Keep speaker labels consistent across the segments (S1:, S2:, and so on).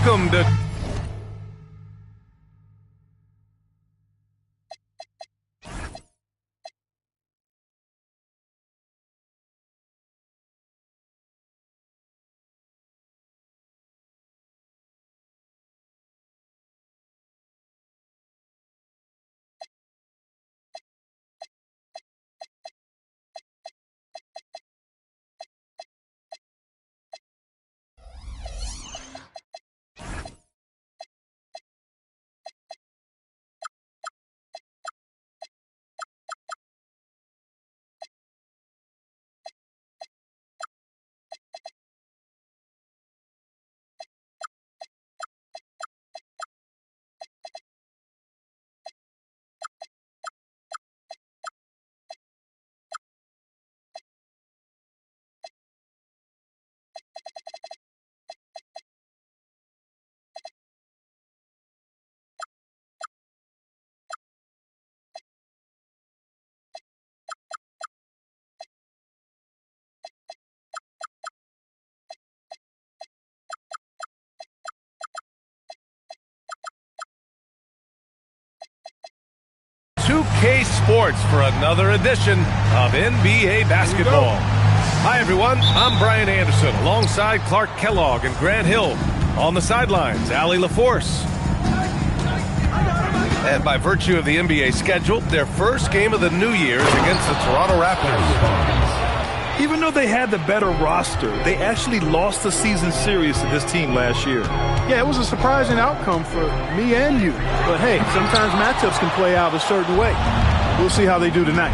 S1: welcome to... K Sports for another edition of NBA basketball. Hi, everyone. I'm Brian Anderson alongside Clark Kellogg and Grant Hill. On the sidelines, Allie LaForce. And by virtue of the NBA schedule, their first game of the new year is against the Toronto Raptors.
S2: Even though they had the better roster, they actually lost the season series to this team last year.
S3: Yeah, it was a surprising outcome for me and you. But hey, sometimes matchups can play out a certain way. We'll see how they do tonight.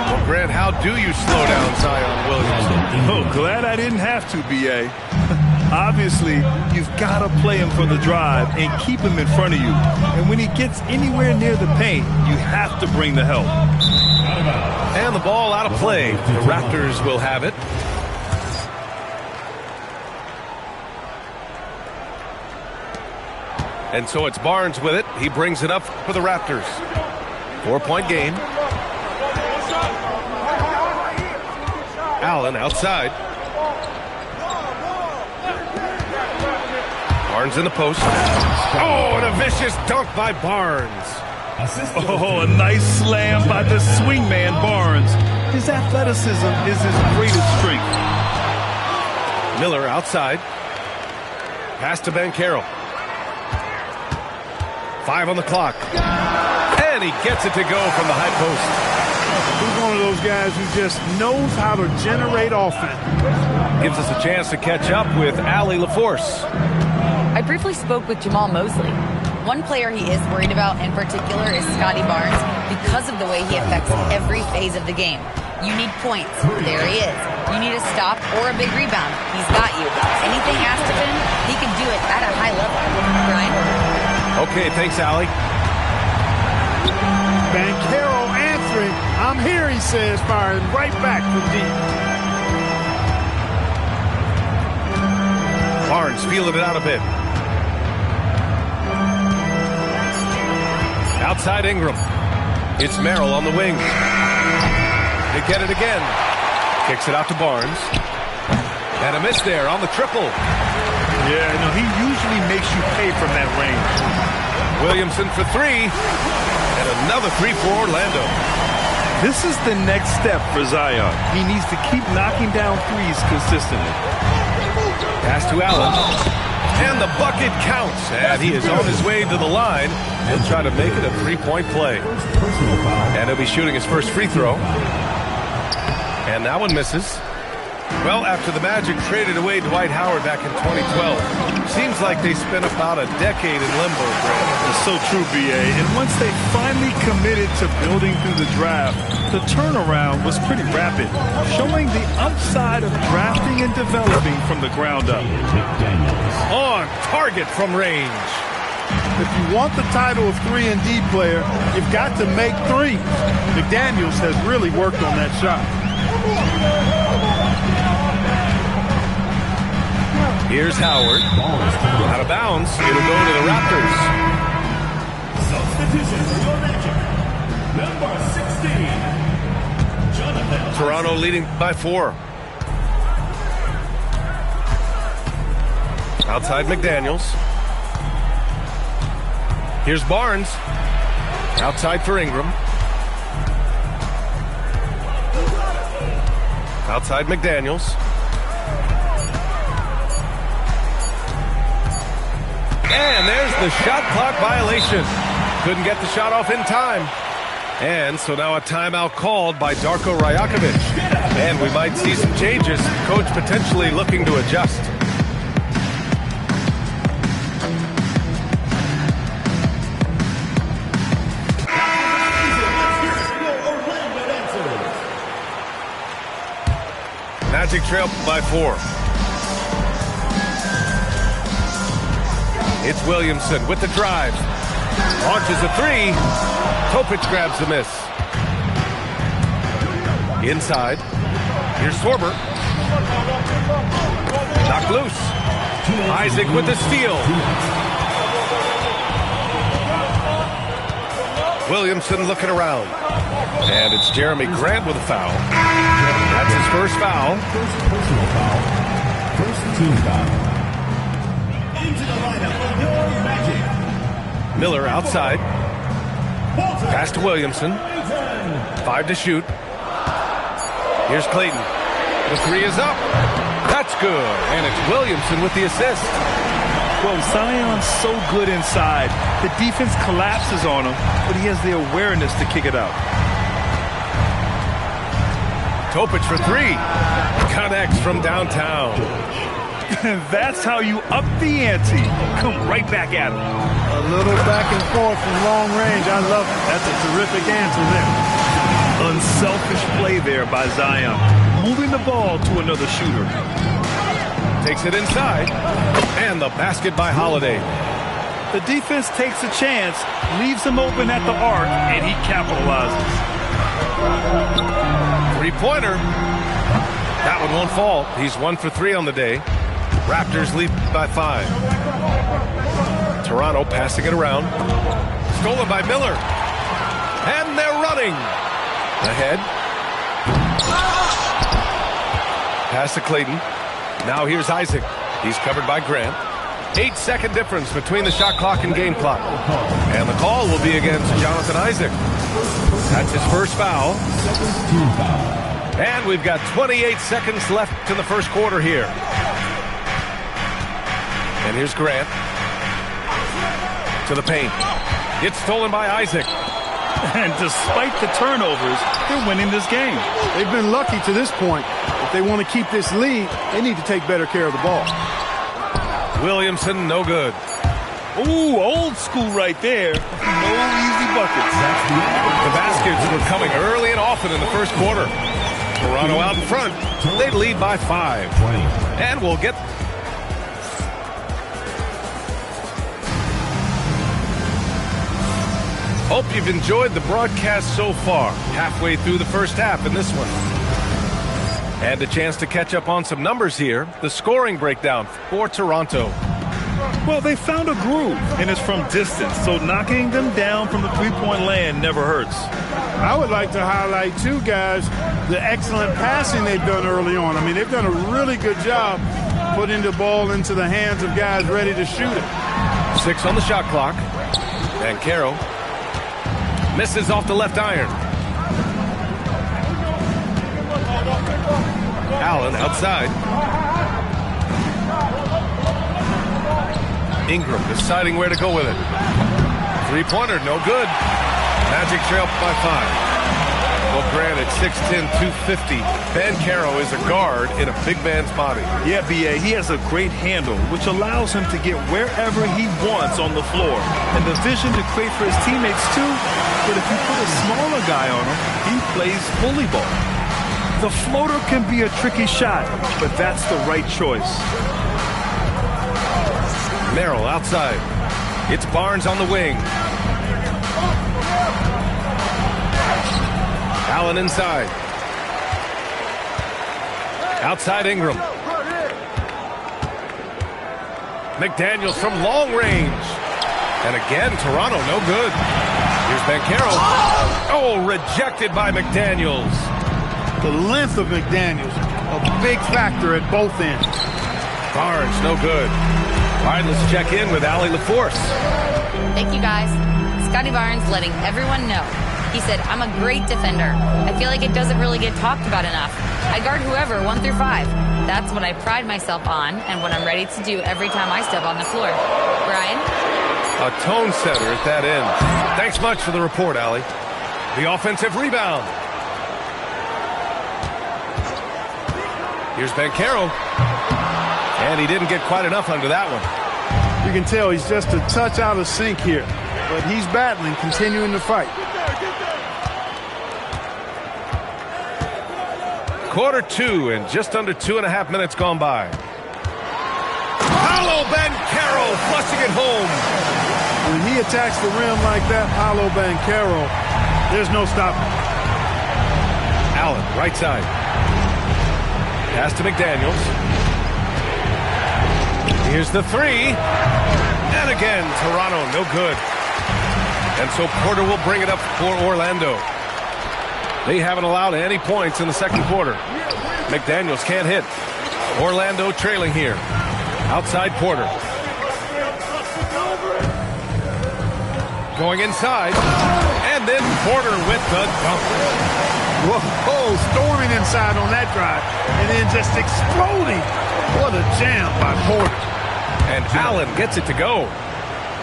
S1: Well, Grant, how do you slow down Zion Williamson?
S2: Oh, glad I didn't have to, B.A. Obviously, you've got to play him for the drive and keep him in front of you. And when he gets anywhere near the paint, you have to bring the help.
S1: And the ball out of play. The Raptors will have it. And so it's Barnes with it. He brings it up for the Raptors. 4-point game. Allen outside. Barnes in the post. Oh, and a vicious dunk by Barnes.
S2: Oh, a nice slam by the swingman Barnes. His athleticism is his greatest strength.
S1: Miller outside. Pass to Banchero. 5 on the clock. And he gets it to go from the high post.
S3: He's one of those guys who just knows how to generate offense.
S1: Gives us a chance to catch up with Allie LaForce.
S4: I briefly spoke with Jamal Mosley. One player he is worried about in particular is Scotty Barnes because of the way he affects every phase of the game. You need points. There he is. You need a stop or a big rebound. He's got you. Anything asked of him, he can do it at a high level. Brian?
S1: Okay, thanks, Allie.
S3: Banchero answering. I'm here, he says, firing right back from deep.
S1: Barnes feeling it out a bit. Outside Ingram. It's Merrill on the wing. They get it again. Kicks it out to Barnes. And a miss there on the triple.
S2: Yeah, no, he usually makes you pay from that range.
S1: Williamson for 3. And another 3 for Orlando.
S2: This is the next step for Zion. He needs to keep knocking down threes consistently.
S1: Pass to Allen. And the bucket counts. And he is on his way to the line. He'll try to make it a 3-point play. And he'll be shooting his first free throw. And that one misses. Well, after the Magic traded away Dwight Howard back in 2012, seems like they spent about a decade in limbo.
S2: It's so true, B.A. And once they finally committed to building through the draft, the turnaround was pretty rapid, showing the upside of drafting and developing from the ground up.
S1: On target from range.
S3: If you want the title of 3-and-D player, you've got to make threes. McDaniels has really worked on that shot.
S1: Here's Howard. Out of bounds. It'll go to the Raptors.
S5: Substitution for your Magic. Number 16. Jonathan.
S1: Toronto leading by 4. Outside McDaniels. Here's Barnes. Outside for Ingram. Outside McDaniels. And there's the shot clock violation. Couldn't get the shot off in time. And so now a timeout called by Darko Rajakovic. And we might see some changes. Coach potentially looking to adjust. Magic trail by 4. It's Williamson with the drive. Launches a 3. Topic grabs the miss. Inside. Here's Sorber. Knocked loose. Isaac with the steal. Williamson looking around. And it's Jeremy Grant with a foul. That's his first foul.
S5: First personal foul. First team foul. Into the lineup for your Magic.
S1: Miller outside. Pass to Williamson. 5 to shoot. Here's Clayton. The 3 is up. That's good. And it's Williamson with the assist.
S2: Well, Zion's so good inside. The defense collapses on him, but he has the awareness to kick it out.
S1: Topic for 3. Connects from downtown.
S2: And that's how you up the ante. Come right back at him.
S3: A little back and forth from long range. I love it. That's a terrific answer there.
S2: Unselfish play there by Zion. Moving the ball to another shooter.
S1: Takes it inside. And the basket by Holiday.
S2: The defense takes a chance, leaves him open at the arc, and he capitalizes.
S1: 3-pointer. That one won't fall. He's 1 for 3 on the day. Raptors lead by 5. Toronto passing it around. Stolen by Miller. And they're running. Ahead. Pass to Clayton. Now here's Isaac. He's covered by Grant. 8-second difference between the shot clock and game clock. And the call will be against Jonathan Isaac. That's his first foul. And we've got 28 seconds left in the first quarter here. And here's Grant. To the paint. It's stolen by Isaac.
S2: And despite the turnovers, they're winning this game.
S3: They've been lucky to this point. If they want to keep this lead, they need to take better care of the ball.
S1: Williamson, no good.
S2: Ooh, old school right there. No easy buckets.
S1: The baskets were coming early and often in the first quarter. Toronto out in front. They lead by 5. And we'll get... Hope you've enjoyed the broadcast so far. Halfway through the first half in this one. And a chance to catch up on some numbers here. The scoring breakdown for Toronto.
S2: Well, they found a groove, and it's from distance, so knocking them down from the three-point land never hurts.
S3: I would like to highlight, too, guys, the excellent passing they've done early on. I mean, they've done a really good job putting the ball into the hands of guys ready to shoot it.
S1: 6 on the shot clock. And Caro misses off the left iron. Allen outside. Ingram deciding where to go with it. 3-pointer, no good. Magic trail by 5. Well, granted, 6'10", 250. Ben Caro is a guard in a big man's body.
S2: Yeah, B.A., he has a great handle, which allows him to get wherever he wants on the floor. And the vision to create for his teammates, too. But if you put a smaller guy on him, he plays bully ball. The floater can be a tricky shot, but that's the right choice.
S1: Merrill outside. It's Barnes on the wing. Allen inside. Outside Ingram. McDaniels from long range. And again, Toronto, no good. Here's Banchero. Oh, rejected by McDaniels.
S3: The length of McDaniels, a big factor at both ends.
S1: Barnes, no good. All right, let's check in with Allie LaForce.
S4: Thank you, guys. Scotty Barnes letting everyone know. He said, I'm a great defender. I feel like it doesn't really get talked about enough. I guard whoever, 1 through 5. That's what I pride myself on and what I'm ready to do every time I step on the floor. Brian?
S1: A tone setter at that end. Thanks much for the report, Allie. The offensive rebound. Here's Banchero. And he didn't get quite enough under that one.
S3: You can tell he's just a touch out of sync here. But he's battling, continuing to fight.
S1: Quarter 2 and just under 2.5 minutes gone by. Paolo Banchero flushing it home.
S3: When he attacks the rim like that, Paolo Banchero, there's no stopping.
S1: Allen, right side. Pass to McDaniels. Here's the 3. And again, Toronto, no good. And so Porter will bring it up for Orlando. They haven't allowed any points in the second quarter. McDaniels can't hit. Orlando trailing here. Outside Porter. Going inside. And then Porter with the dunk.
S3: Whoa, storming inside on that drive. And then just exploding. What a jam by Porter.
S1: And Allen gets it to go.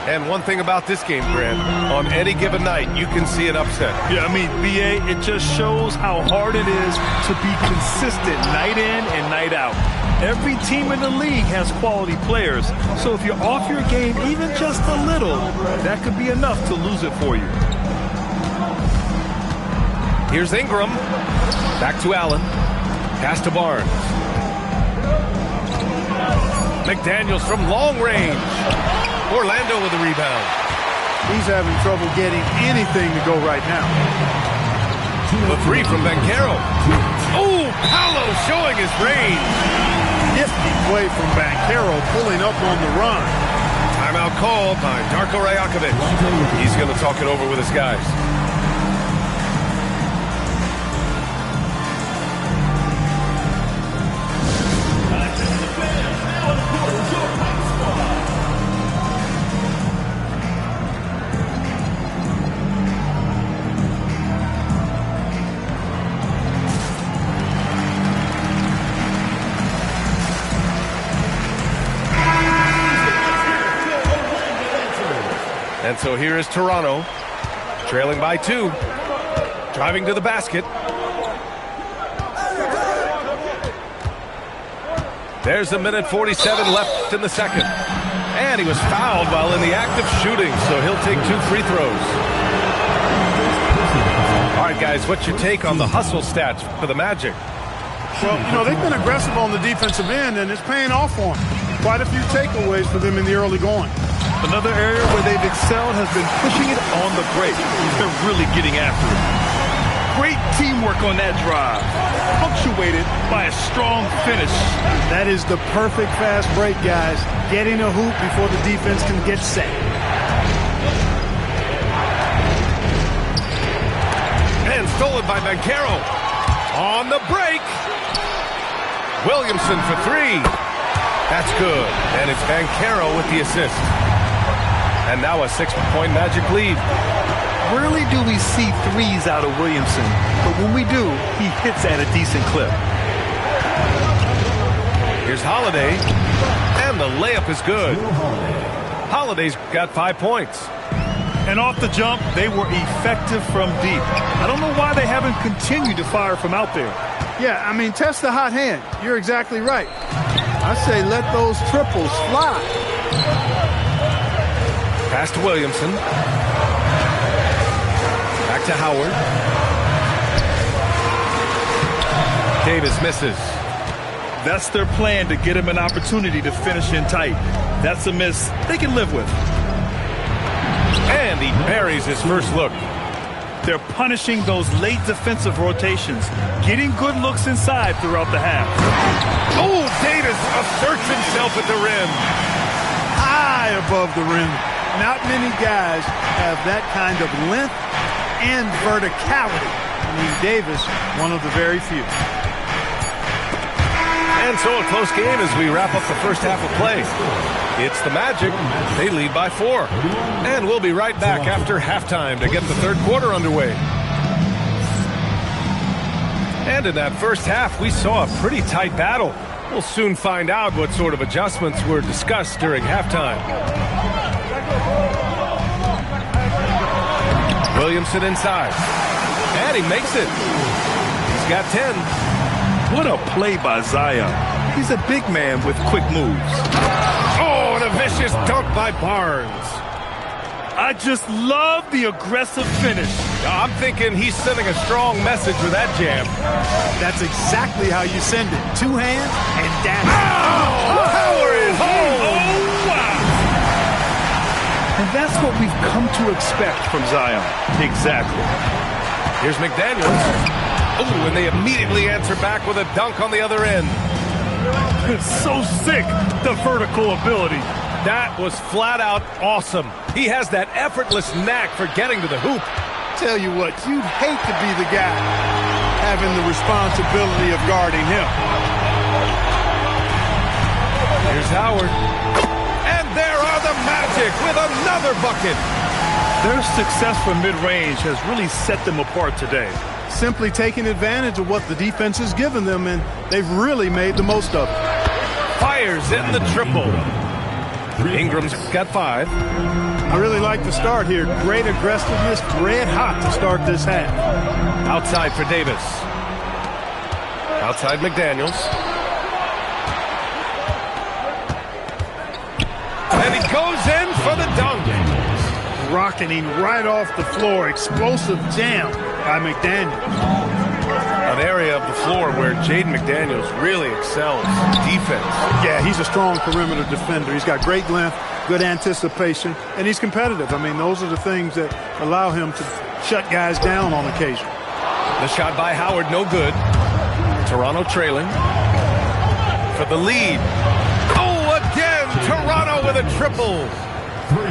S1: And one thing about this game, Grant, on any given night, you can see an upset.
S2: Yeah, I mean, BA, it just shows how hard it is to be consistent night in and night out. Every team in the league has quality players, so if you're off your game even just a little, that could be enough to lose it for you.
S1: Here's Ingram. Back to Allen. Pass to Barnes. McDaniels from long range. Orlando with the rebound.
S3: He's having trouble getting anything to go right now.
S1: The 3 from Banchero. Oh, Paolo showing his range.
S3: Nifty play from Banchero, pulling up on the run.
S1: Timeout called by Darko Rajakovic. He's going to talk it over with his guys. And so here is Toronto, trailing by 2, driving to the basket. There's a minute 47 left in the second. And he was fouled while in the act of shooting, so he'll take 2 free throws. All right, guys, what's your take on the hustle stats for the Magic?
S3: Well, you know, they've been aggressive on the defensive end, and it's paying off for them. Quite a few takeaways for them in the early going.
S2: Another area where they've excelled has been pushing it on the break. They're really getting after it. Great teamwork on that drive, punctuated by a strong finish.
S3: That is the perfect fast break, guys. Getting a hoop before the defense can get set.
S1: And stolen by Banchero. On the break. Williamson for 3. That's good. And it's Banchero with the assist. And now a 6-point Magic lead.
S2: Rarely do we see threes out of Williamson, but when we do, he hits at a decent clip.
S1: Here's Holiday, and the layup is good. Holiday's got 5 points.
S2: And off the jump, they were effective from deep. I don't know why they haven't continued to fire from out there.
S3: Yeah, I mean, test the hot hand. You're exactly right. I say let those triples fly.
S1: Pass to Williamson. Back to Howard. Davis misses.
S2: That's their plan, to get him an opportunity to finish in tight. That's a miss they can live with.
S1: And he buries his first look.
S2: They're punishing those late defensive rotations, getting good looks inside throughout the half.
S1: Oh, Davis asserts himself at the rim.
S3: High above the rim. Not many guys have that kind of length and verticality. I mean, Davis, one of the very few.
S1: And so a close game as we wrap up the first half of play. It's the Magic. They lead by 4. And we'll be right back after halftime to get the third quarter underway. And in that first half, we saw a pretty tight battle. We'll soon find out what sort of adjustments were discussed during halftime. Williamson inside. And he makes it. He's got 10.
S2: What a play by Zion. He's a big man with quick moves.
S1: Oh, and a vicious dunk by Barnes.
S2: I just love the aggressive finish.
S1: I'm thinking he's sending a strong message with that jam.
S3: That's exactly how you send it. Two hands and dash.
S1: Oh, power is home.
S2: Oh, wow. And that's what we've come to expect from Zion. Exactly.
S1: Here's McDaniels. Oh, and they immediately answer back with a dunk on the other end.
S2: It's so sick, the vertical ability.
S1: That was flat out awesome. He has that effortless knack for getting to the hoop.
S3: Tell you what, you'd hate to be the guy having the responsibility of guarding him.
S1: Here's Howard. And there are the Magic with another bucket.
S2: Their success from mid-range has really set them apart today.
S3: Simply taking advantage of what the defense has given them, and they've really made the most of it.
S1: Fires in the triple. Ingram's got 5.
S3: I really like the start here. Great aggressiveness, red hot to start this half.
S1: Outside for Davis. Outside McDaniels. And he goes in for the dunk.
S3: Rocketing right off the floor. Explosive jam by McDaniels.
S1: An area of the floor where Jaden McDaniels really excels. Defense.
S3: Yeah, he's a strong perimeter defender. He's got great length, good anticipation, and he's competitive. I mean, those are the things that allow him to shut guys down on occasion.
S1: The shot by Howard, no good. Toronto trailing for the lead. Oh, again, Toronto with a triple.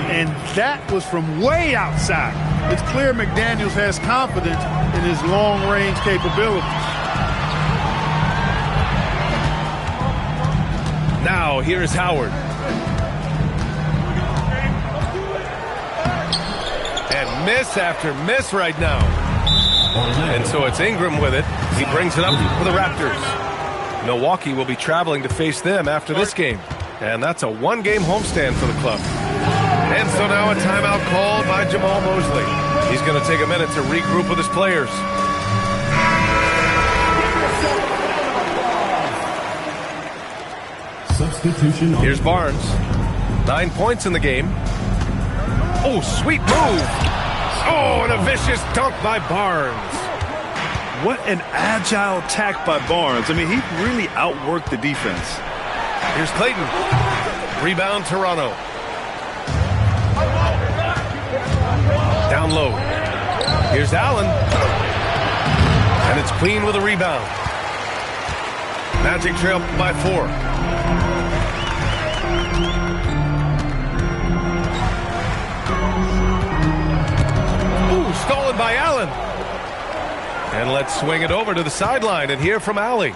S3: And that was from way outside. It's clear McDaniels has confidence in his long-range capabilities.
S1: Now, here's Howard. And miss after miss right now. And so it's Ingram with it. He brings it up for the Raptors. Milwaukee will be traveling to face them after this game. And that's a one-game homestand for the club. And so now a timeout called by Jamal Mosley. He's going to take a minute to regroup with his players.
S5: Substitution.
S1: Here's Barnes. 9 points in the game. Oh, sweet move. Oh, and a vicious dunk by Barnes.
S2: What an agile attack by Barnes. I mean, he really outworked the defense.
S1: Here's Clayton. Rebound, Toronto. Down low. Here's Allen. And it's Queen with a rebound. Magic trail by 4. Ooh, stolen by Allen. And let's swing it over to the sideline and hear from Allie.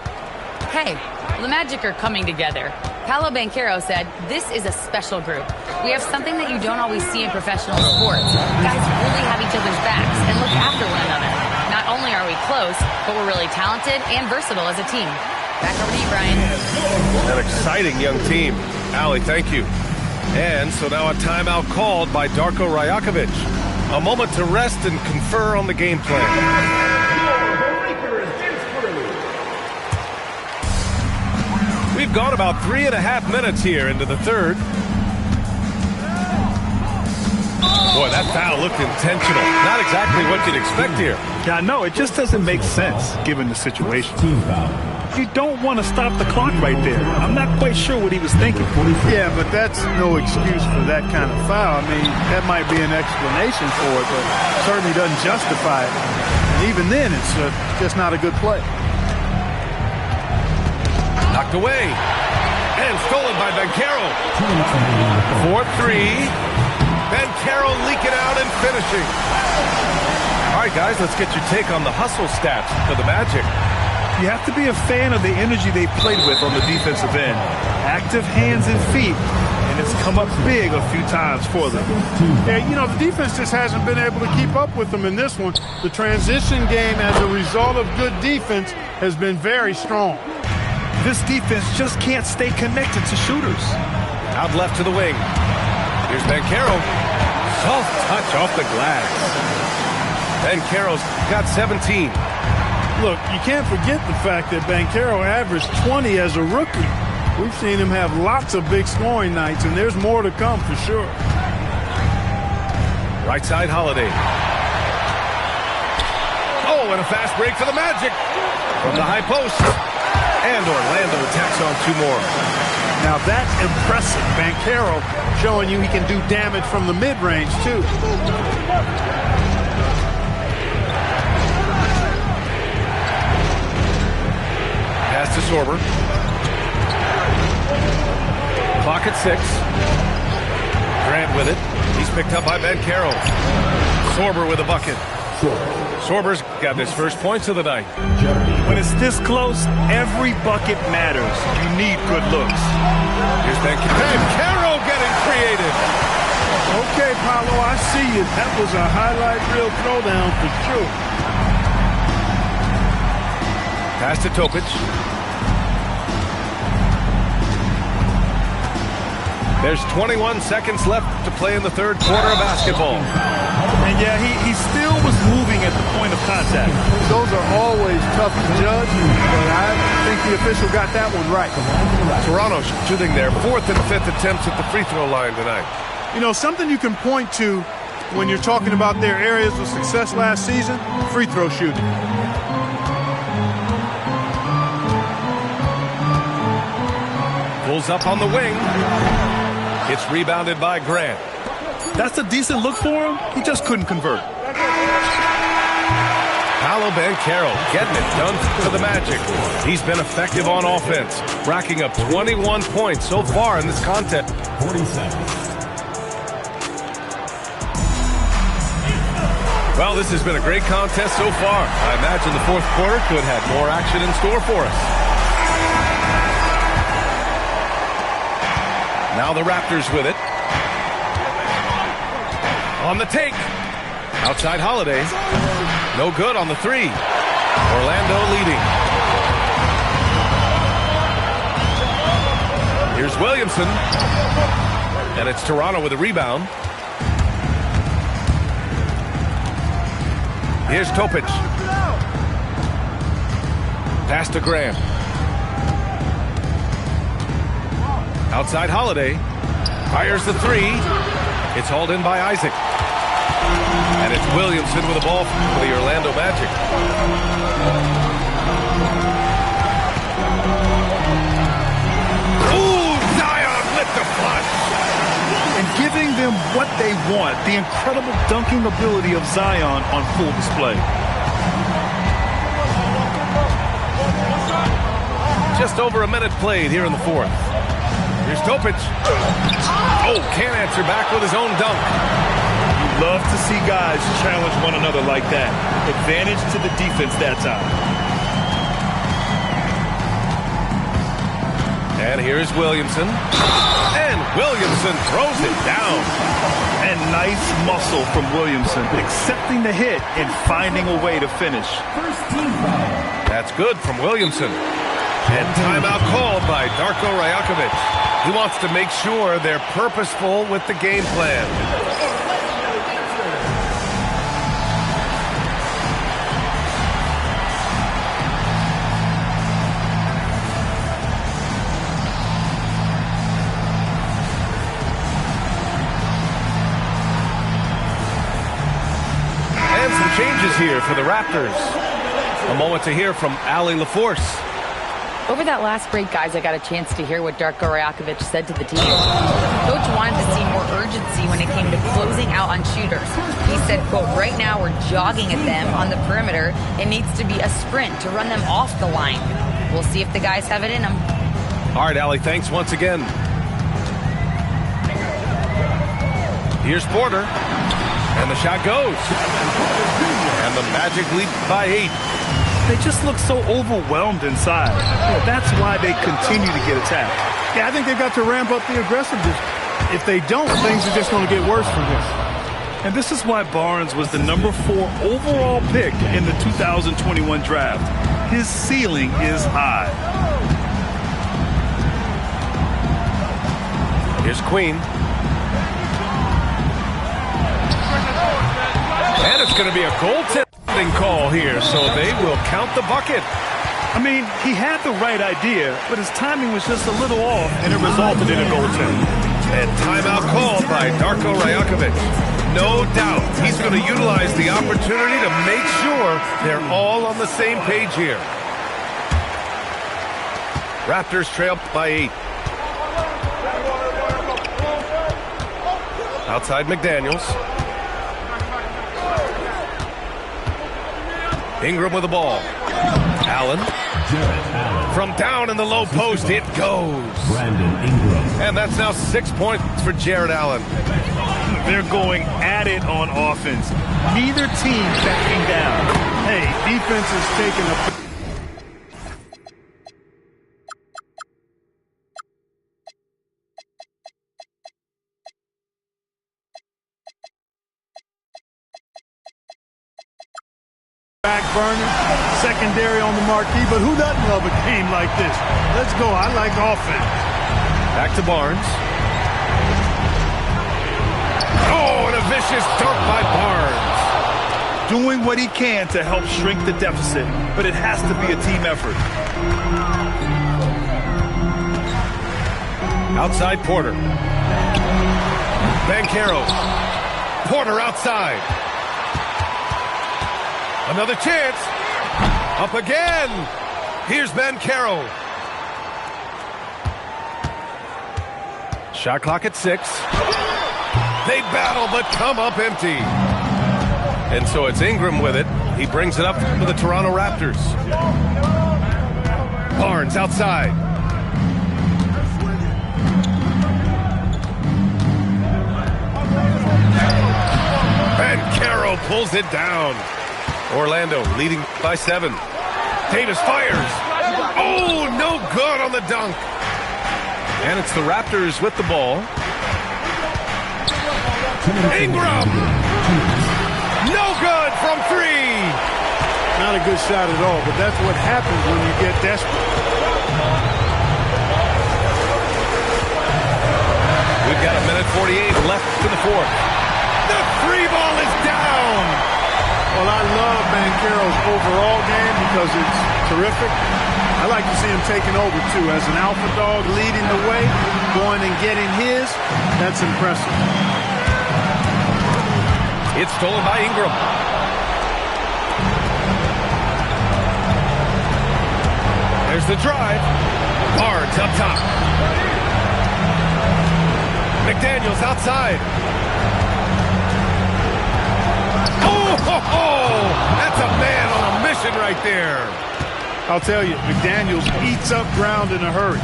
S4: Hey, the Magic are coming together. Paolo Banchero said, "This is a special group. We have something that you don't always see in professional sports. Guys really have each other's backs and look after one another. Not only are we close, but we're really talented and versatile as a team." Back over to you, Brian.
S1: An exciting young team. Allie, thank you. And so now a timeout called by Darko Rajakovic. A moment to rest and confer on the game plan. We've gone about 3.5 minutes here into the third. Boy, that foul looked intentional. Not exactly what you'd expect here.
S2: Yeah, no, it just doesn't make sense given the situation.
S5: Team foul.
S2: You don't want to stop the clock right there. I'm not quite sure what he was thinking.
S3: Yeah, but that's no excuse for that kind of foul. I mean, that might be an explanation for it, but certainly doesn't justify it. And even then, it's just not a good play.
S1: Knocked away. And stolen by Banchero. 4-3. Banchero leaking out and finishing. All right, guys, let's get your take on the hustle stats for the Magic.
S2: You have to be a fan of the energy they played with on the defensive end. Active hands and feet, and it's come up big a few times for them.
S3: Yeah, you know, the defense just hasn't been able to keep up with them in this one. The transition game as a result of good defense has been very strong.
S2: This defense just can't stay connected to shooters.
S1: Out left to the wing. Here's Banchero. Soft touch off the glass. Banchero's got 17.
S3: Look, you can't forget the fact that Banchero averaged 20 as a rookie. We've seen him have lots of big scoring nights, and there's more to come for sure.
S1: Right side, Holiday. Oh, and a fast break for the Magic. From the high post. And Orlando tacks on 2 more.
S3: Now that's impressive. Banchero showing you he can do damage from the mid-range, too.
S1: Pass to Sorber. Clock at 6. Grant with it. He's picked up by Banchero. Sorber with a bucket. Sorber's got his first points of the night.
S2: When it's this close, every bucket matters. You need good looks.
S1: Here's Banchero getting creative.
S3: Okay, Paolo, I see you. That was a highlight reel throwdown for sure.
S1: Pass to Topic. There's 21 seconds left to play in the third quarter of basketball.
S2: And yeah, he still was moving at the point of contact.
S3: Those are always tough to judge, but I think the official got that one right.
S1: Toronto shooting their 4th and 5th attempts at the free throw line tonight.
S3: You know, something you can point to when you're talking about their areas of success last season, free throw shooting.
S1: Pulls up on the wing. It's rebounded by Grant.
S2: That's a decent look for him. He just couldn't convert.
S1: Paolo Banchero getting it done for the Magic. He's been effective on offense, racking up 21 points so far in this contest.
S5: 40 seconds.
S1: Well, this has been a great contest so far. I imagine the fourth quarter could have more action in store for us. Now the Raptors with it. On the take. Outside Holiday. No good on the 3. Orlando leading. Here's Williamson. And it's Toronto with a rebound. Here's Topic. Pass to Graham. Outside Holiday. Fires the 3. It's hauled in by Isaac. And it's Williamson with the ball for the Orlando Magic. Ooh, Zion with the flush.
S2: And giving them what they want, the incredible dunking ability of Zion on full display.
S1: Just over a minute played here in the fourth. Here's Topic. Oh, can't answer back with his own dunk.
S2: You love to see guys challenge one another like that. Advantage to the defense that time.
S1: And here's Williamson. And Williamson throws it down.
S2: And nice muscle from Williamson, accepting the hit and finding a way to finish.
S5: First team foul.
S1: That's good from Williamson. And timeout called by Darko Rajakovic. He wants to make sure they're purposeful with the game plan. And some changes here for the Raptors. A moment to hear from Allie LaForce.
S4: Over that last break, guys, I got a chance to hear what Darko Rajakovic said to the team. Coach wanted to see more urgency when it came to closing out on shooters. He said, quote, right now we're jogging at them on the perimeter. It needs to be a sprint to run them off the line. We'll see if the guys have it in them.
S1: All right, Allie, thanks once again. Here's Porter. And the shot goes. And the Magic lead by 8.
S2: they just look so overwhelmed inside. That's why they continue to get attacked.
S3: Yeah, I think they've got to ramp up the aggressiveness. If they don't, things are just going to get worse from this.
S2: And this is why Barnes was the number 4 overall pick in the 2021 draft. His ceiling is high.
S1: Here's Queen. And it's going to be a goaltending call here, so they will count the bucket.
S2: I mean, he had the right idea, but his timing was just a little off, and it resulted in a goaltend.
S1: And timeout called by Darko Rajakovic. No doubt he's going to utilize the opportunity to make sure they're all on the same page here. Raptors trail by 8. Outside McDaniels. Ingram with the ball. Allen. From down in the low post, it goes.
S5: Brandon Ingram.
S1: And that's now 6 points for Jared Allen.
S2: They're going at it on offense. Neither team backing down.
S3: Hey, defense is taking a... back burner, secondary on the marquee, but who doesn't love a game like this? Let's go. I like offense.
S1: Back to Barnes. Oh, and a vicious dunk by Barnes.
S2: Doing what he can to help shrink the deficit, but it has to be a team effort.
S1: Outside Porter. Banchero. Porter outside. Another chance. Up again. Here's Banchero. Shot clock at 6. They battle but come up empty. And so it's Ingram with it. He brings it up for the Toronto Raptors. Barnes outside. Banchero pulls it down. Orlando leading by 7. Davis fires. Oh, no good on the dunk. And it's the Raptors with the ball. Ingram. No good from 3.
S3: Not a good shot at all, but that's what happens when you get desperate.
S1: We've got 1:48 left in the 4th. The 3 ball is down.
S3: Well, I love Banchero's overall game because it's terrific. I like to see him taking over, too. As an alpha dog leading the way, going and getting his, that's impressive.
S1: It's stolen by Ingram. There's the drive. Barnes up top. McDaniels outside. Oh, that's a man on a mission right there.
S3: I'll tell you, McDaniels eats up ground in a hurry.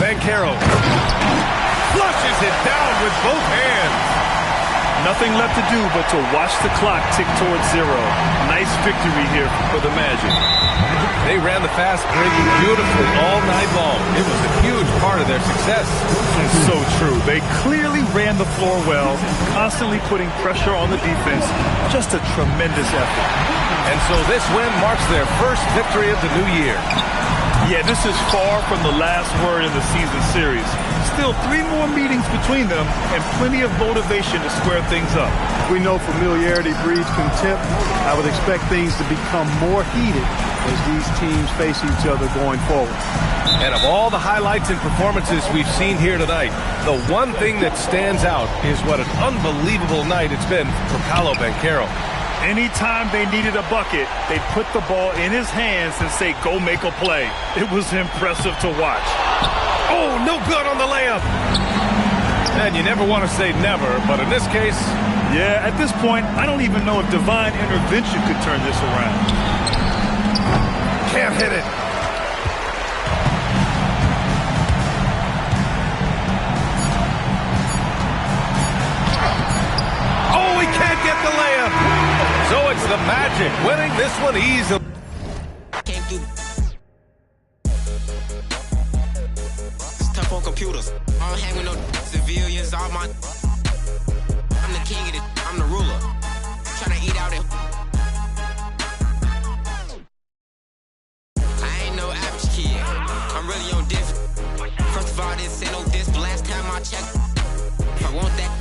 S1: Banchero flushes it down with both hands.
S2: Nothing left to do but to watch the clock tick towards 0. Nice victory here for the Magic.
S1: They ran the fast break beautifully all night long. It was a huge part of their success.
S2: It's so true. They clearly ran the floor well, constantly putting pressure on the defense. Just a tremendous effort.
S1: And so this win marks their first victory of the new year.
S2: Yeah, this is far from the last word in the season series. Still 3 more meetings between them and plenty of motivation to square things up.
S3: We know familiarity breeds contempt. I would expect things to become more heated as these teams face each other going forward.
S1: And of all the highlights and performances we've seen here tonight, the one thing that stands out is what an unbelievable night it's been for Paolo Banchero.
S2: Anytime they needed a bucket, they'd put the ball in his hands and say, go make a play. It was impressive to watch.
S1: Oh, no good on the layup. And you never want to say never, but in this case...
S2: Yeah, at this point, I don't even know if divine intervention could turn this around.
S1: Can't hit it. Oh, he can't get the layup. So it's the Magic winning this one easily.
S6: on computers. I don't hang with no civilians. All my I'm the king of it. I'm the ruler. Tryna eat out it. I ain't no average kid. I'm really on different. First of all, this ain't no diss. But last time I checked, if I want that.